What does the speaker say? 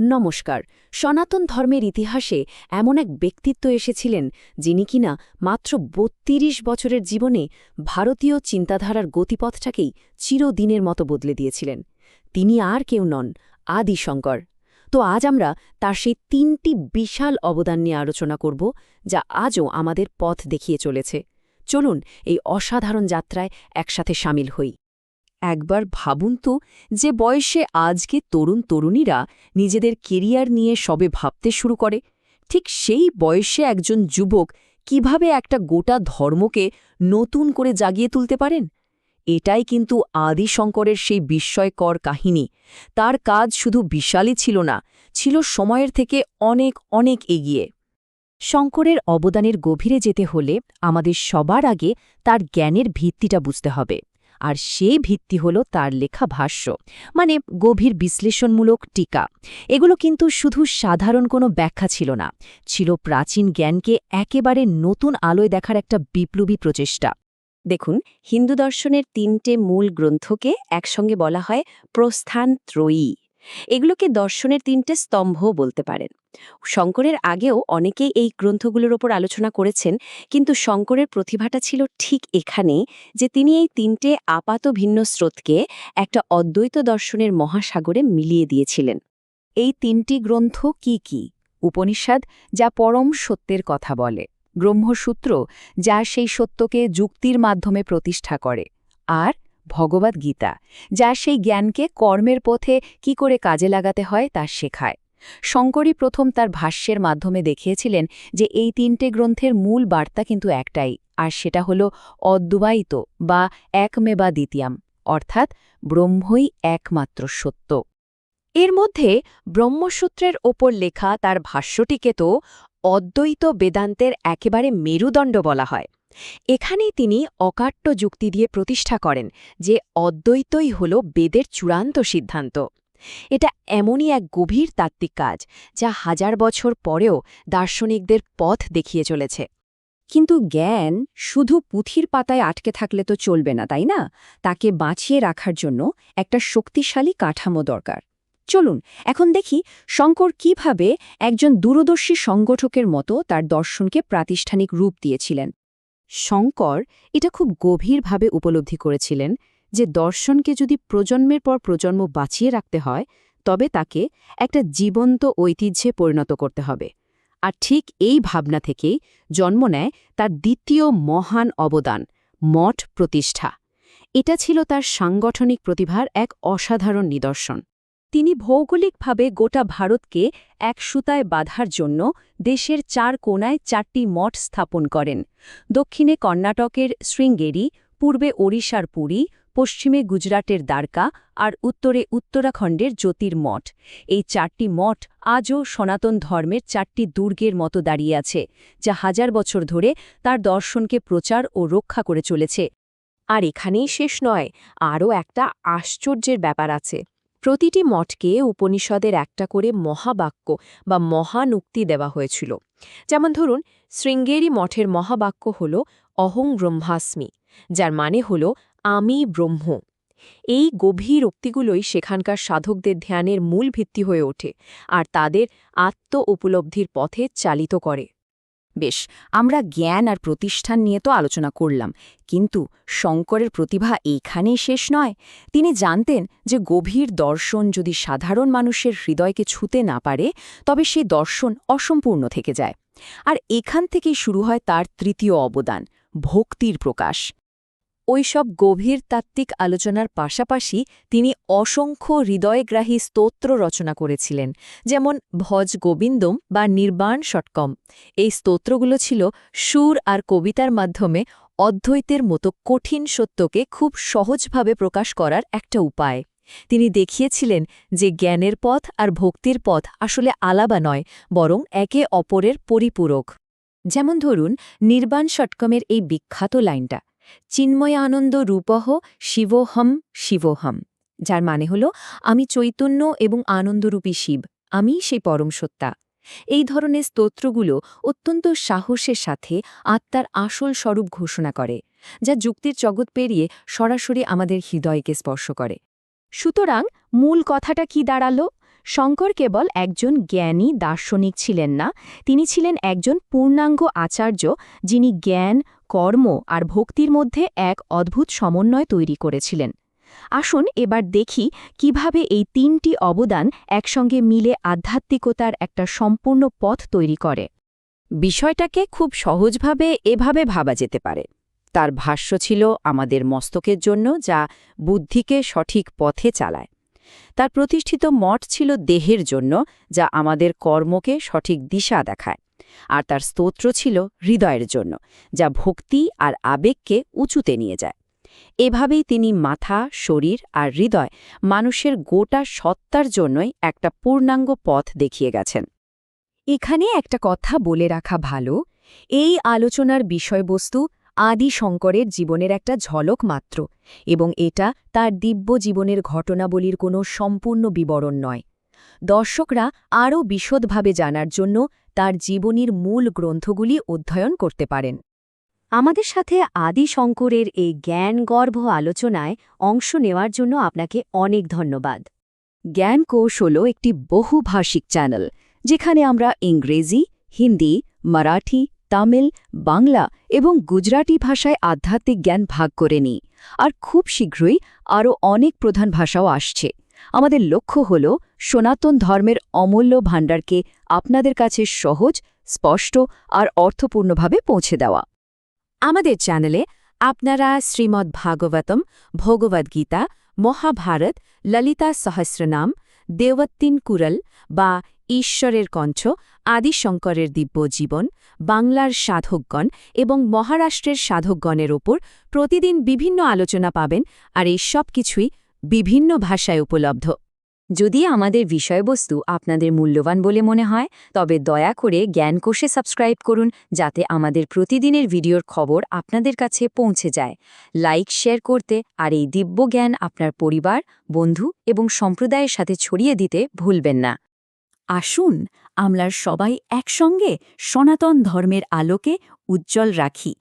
নমস্কার। সনাতন ধর্মের ইতিহাসে এমন এক ব্যক্তিত্ব এসেছিলেন যিনি কিনা মাত্র ৩২ বছরের জীবনে ভারতীয় চিন্তাধারার গতিপথটাকেই চিরদিনের মতো বদলে দিয়েছিলেন। তিনি আর কেউ নন, আদি শঙ্কর। তো আজ আমরা তার সেই ৩টি বিশাল অবদান নিয়ে আলোচনা করব, যা আজও আমাদের পথ দেখিয়ে চলেছে। চলুন এই অসাধারণ যাত্রায় একসাথে সামিল হই। একবার ভাবুন তো, যে বয়সে আজকে তরুণীরা নিজেদের কেরিয়ার নিয়ে সবে ভাবতে শুরু করে, ঠিক সেই বয়সে একজন যুবক কিভাবে একটা গোটা ধর্মকে নতুন করে জাগিয়ে তুলতে পারেন। এটাই কিন্তু আদি শঙ্করের সেই বিস্ময়কর কাহিনী। তার কাজ শুধু বিশালই ছিল না, ছিল সময়ের থেকে অনেক অনেক এগিয়ে। শঙ্করের অবদানের গভীরে যেতে হলে আমাদের সবার আগে তার জ্ঞানের ভিত্তিটা বুঝতে হবে। আর সেই ভিত্তি হল তার লেখা ভাষ্য, মানে গভীর বিশ্লেষণমূলক টিকা। এগুলো কিন্তু শুধু সাধারণ কোনো ব্যাখ্যা ছিল না, ছিল প্রাচীন জ্ঞানকে একেবারে নতুন আলোয় দেখার একটা বিপ্লবী প্রচেষ্টা। দেখুন, হিন্দু দর্শনের ৩টে মূল গ্রন্থকে একসঙ্গে বলা হয় প্রস্থান ত্রয়ী। এগুলোকে দর্শনের ৩টে স্তম্ভও বলতে পারেন। শঙ্করের আগেও অনেকেই এই গ্রন্থগুলোর ওপর আলোচনা করেছেন, কিন্তু শঙ্করের প্রতিভাটা ছিল ঠিক এখানেই যে তিনি এই ৩টে আপাত ভিন্ন স্রোতকে একটা অদ্বৈত দর্শনের মহাসাগরে মিলিয়ে দিয়েছিলেন। এই ৩টি গ্রন্থ কি কি? উপনিষদ, যা পরম সত্যের কথা বলে; ব্রহ্মসূত্র, যা সেই সত্যকে যুক্তির মাধ্যমে প্রতিষ্ঠা করে; আর ভগবদ্গীতা, যা সেই জ্ঞানকে কর্মের পথে কি করে কাজে লাগাতে হয় তা শেখায়। শঙ্করই প্রথম তার ভাষ্যের মাধ্যমে দেখিয়েছিলেন যে এই ৩টে গ্রন্থের মূল বার্তা কিন্তু একটাই, আর সেটা হল অদ্বৈত বা একমেবা দ্বিতীয়াম, অর্থাৎ ব্রহ্মই একমাত্র সত্য। এর মধ্যে ব্রহ্মসূত্রের ওপর লেখা তার ভাষ্যটিকে তো অদ্বৈত বেদান্তের একেবারে মেরুদণ্ড বলা হয়। এখানেই তিনি অকাট্য যুক্তি দিয়ে প্রতিষ্ঠা করেন যে অদ্বৈতই হল বেদের চূড়ান্ত সিদ্ধান্ত। এটা এমনই এক গভীর তাত্ত্বিক কাজ, যা হাজার বছর পরেও দার্শনিকদের পথ দেখিয়ে চলেছে। কিন্তু জ্ঞান শুধু পুঁথির পাতায় আটকে থাকলে তো চলবে না, তাই না? তাকে বাঁচিয়ে রাখার জন্য একটা শক্তিশালী কাঠামো দরকার। চলুন এখন দেখি শঙ্কর কিভাবে একজন দূরদর্শী সংগঠকের মতো তার দর্শনকে প্রাতিষ্ঠানিক রূপ দিয়েছিলেন। শঙ্কর এটা খুব গভীরভাবে উপলব্ধি করেছিলেন যে দর্শনকে যদি প্রজন্মের পর প্রজন্ম বাঁচিয়ে রাখতে হয়, তবে তাকে একটা জীবন্ত ঐতিহ্যে পরিণত করতে হবে। আর ঠিক এই ভাবনা থেকেই জন্ম নেয় তার দ্বিতীয় মহান অবদান, মঠ প্রতিষ্ঠা। এটা ছিল তার সাংগঠনিক প্রতিভার এক অসাধারণ নিদর্শন। তিনি ভৌগোলিকভাবে গোটা ভারতকে এক সুতায় বাঁধার জন্য দেশের ৪ কোণায় ৪টি মঠ স্থাপন করেন। দক্ষিণে কর্ণাটকের শৃঙ্গেরি, পূর্বে ওড়িশার পুরী, পশ্চিমে গুজরাটের দ্বারকা আর উত্তরে উত্তরাখণ্ডের জ্যোতির্মঠ। এই ৪টি মঠ আজও সনাতন ধর্মের ৪টি দুর্গের মতো দাঁড়িয়ে আছে, যা হাজার বছর ধরে তার দর্শনকে প্রচার ও রক্ষা করে চলেছে। আর এখানেই শেষ নয়, আরও একটা আশ্চর্যের ব্যাপার আছে। প্রতিটি মঠকে উপনিষদের একটা করে মহাবাক্য বা মহানুক্তি দেওয়া হয়েছিল। যেমন ধরুন, শৃঙ্গেরি মঠের মহাবাক্য হল অহং ব্রহ্মাস্মি, যার মানে হল আমি ব্রহ্ম। এই গভীর উক্তিগুলোই সেখানকার সাধকদের ধ্যানের মূল ভিত্তি হয়ে ওঠে আর তাদের আত্ম উপলব্ধির পথে চালিত করে। বেশ, আমরা জ্ঞান আর প্রতিষ্ঠান নিয়ে তো আলোচনা করলাম, কিন্তু শঙ্করের প্রতিভা এইখানেই শেষ নয়। তিনি জানতেন যে গভীর দর্শন যদি সাধারণ মানুষের হৃদয়কে ছুঁতে না পারে, তবে সেই দর্শন অসম্পূর্ণ থেকে যায়। আর এখান থেকেই শুরু হয় তার তৃতীয় অবদান, ভক্তির প্রকাশ। ওইসব গভীর তাত্ত্বিক আলোচনার পাশাপাশি তিনি অসংখ্য হৃদয়গ্রাহী স্তোত্র রচনা করেছিলেন, যেমন ভজ গোবিন্দম বা নির্বাণ ষটকম। এই স্তোত্রগুলো ছিল সুর আর কবিতার মাধ্যমে অদ্বৈতের মতো কঠিন সত্যকে খুব সহজভাবে প্রকাশ করার একটা উপায়। তিনি দেখিয়েছিলেন যে জ্ঞানের পথ আর ভক্তির পথ আসলে আলাদা নয়, বরং একে অপরের পরিপূরক। যেমন ধরুন, নির্বাণ ষটকমের এই বিখ্যাত লাইনটা, চিন্ময়ানন্দ রূপহ শিবোহম শিবোহম, যার মানে হল আমি চৈতন্য এবং আনন্দরূপী শিব, আমি সেই পরম সত্তা। এই ধরনের স্তোত্রগুলো অত্যন্ত সাহসের সাথে আত্মার আসল স্বরূপ ঘোষণা করে, যা যুক্তির জগৎ পেরিয়ে সরাসরি আমাদের হৃদয়কে স্পর্শ করে। সুতরাং মূল কথাটা কি দাঁড়ালো? শঙ্কর কেবল একজন জ্ঞানী দার্শনিক ছিলেন না, তিনি ছিলেন একজন পূর্ণাঙ্গ আচার্য, যিনি জ্ঞান, কর্ম আর ভক্তির মধ্যে এক অদ্ভুত সমন্বয় তৈরি করেছিলেন। আসুন এবার দেখি কিভাবে এই তিনটি অবদান একসঙ্গে মিলে আধ্যাত্মিকতার একটা সম্পূর্ণ পথ তৈরি করে। বিষয়টাকে খুব সহজভাবে এভাবে ভাবা যেতে পারে। তার ভাষ্য ছিল আমাদের মস্তকের জন্য, যা বুদ্ধিকে সঠিক পথে চালায়। তার প্রতিষ্ঠিত মঠ ছিল দেহের জন্য, যা আমাদের কর্মকে সঠিক দিশা দেখায়। আর তার স্তোত্র ছিল হৃদয়ের জন্য, যা ভক্তি আর আবেগকে উঁচুতে নিয়ে যায়। এভাবেই তিনি মাথা, শরীর আর হৃদয়, মানুষের গোটা সত্তার জন্যই একটা পূর্ণাঙ্গ পথ দেখিয়ে গেছেন। এখানে একটা কথা বলে রাখা ভালো, এই আলোচনার বিষয়বস্তু আদি শঙ্করের জীবনের একটা ঝলক মাত্র, এবং এটা তার দিব্য জীবনের ঘটনাবলীর কোনো সম্পূর্ণ বিবরণ নয়। দর্শকরা আরও বিশদভাবে জানার জন্য তার জীবনীর মূল গ্রন্থগুলি অধ্যয়ন করতে পারেন। আমাদের সাথে আদি শঙ্করের এই জ্ঞানগর্ভ আলোচনায় অংশ নেওয়ার জন্য আপনাকে অনেক ধন্যবাদ। জ্ঞানকোষ হল একটি বহুভাষিক চ্যানেল, যেখানে আমরা ইংরেজি, হিন্দি, মারাঠি, তামিল, বাংলা এবং গুজরাটি ভাষায় আধ্যাত্মিক জ্ঞান ভাগ করে নিই। আর খুব শীঘ্রই আরও অনেক প্রধান ভাষাও আসছে। আমাদের লক্ষ্য হল সনাতন ধর্মের অমূল্য ভাণ্ডারকে আপনাদের কাছে সহজ, স্পষ্ট আর অর্থপূর্ণভাবে পৌঁছে দেওয়া। আমাদের চ্যানেলে আপনারা শ্রীমদ্ ভাগবতম, ভগবদ্গীতা, মহাভারত, ললিতা সহস্রনাম, দেবত্তিন কুরল বা ঈশ্বরের কণ্ঠ, আদি শঙ্করের দিব্য জীবন, বাংলার সাধকগণ এবং মহারাষ্ট্রের সাধকগণের ওপর প্রতিদিন বিভিন্ন আলোচনা পাবেন, আর এই সব কিছুই বিভিন্ন ভাষায় উপলব্ধ। যদি আমাদের বিষয়বস্তু আপনাদের মূল্যবান বলে মনে হয়, তবে দয়া করে জ্ঞানকোষে সাবস্ক্রাইব করুন, যাতে আমাদের প্রতিদিনের ভিডিওর খবর আপনাদের কাছে পৌঁছে যায়। লাইক, শেয়ার করতে আর এই দিব্য জ্ঞান আপনার পরিবার, বন্ধু এবং সম্প্রদায়ের সাথে ছড়িয়ে দিতে ভুলবেন না। আসুন আমরা সবাই একসঙ্গে সনাতন ধর্মের আলোকে উজ্জ্বল রাখি।